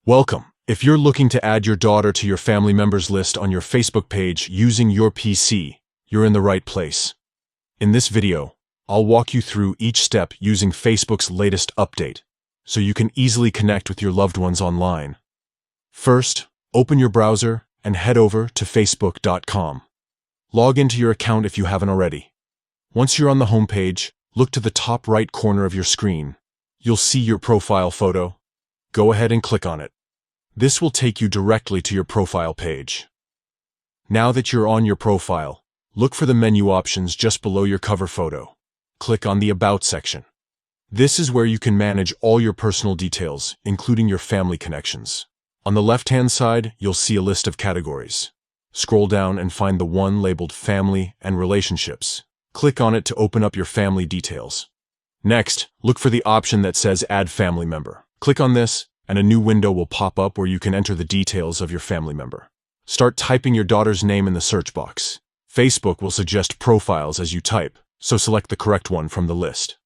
Welcome. If you're looking to add your daughter to your family members list on your Facebook page using your PC, you're in the right place. In this video, I'll walk you through each step using Facebook's latest update, so you can easily connect with your loved ones online. First, open your browser and head over to facebook.com. Log into your account if you haven't already. Once you're on the home page, look to the top right corner of your screen. You'll see your profile photo. Go ahead and click on it. This will take you directly to your profile page. Now that you're on your profile, look for the menu options just below your cover photo. Click on the About section. This is where you can manage all your personal details, including your family connections. On the left-hand side, you'll see a list of categories. Scroll down and find the one labeled Family and Relationships. Click on it to open up your family details. Next, look for the option that says Add Family Member. Click on this, and a new window will pop up where you can enter the details of your family member. Start typing your daughter's name in the search box. Facebook will suggest profiles as you type, so select the correct one from the list.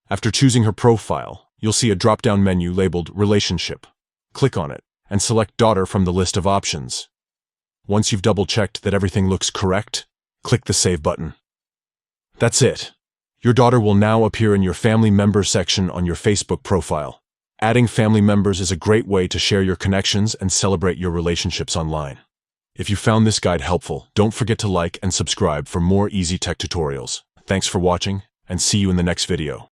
After choosing her profile, you'll see a drop-down menu labeled Relationship. Click on it, and select Daughter from the list of options. Once you've double-checked that everything looks correct, click the Save button. That's it. Your daughter will now appear in your Family Members section on your Facebook profile. Adding family members is a great way to share your connections and celebrate your relationships online. If you found this guide helpful, don't forget to like and subscribe for more easy tech tutorials. Thanks for watching, and see you in the next video.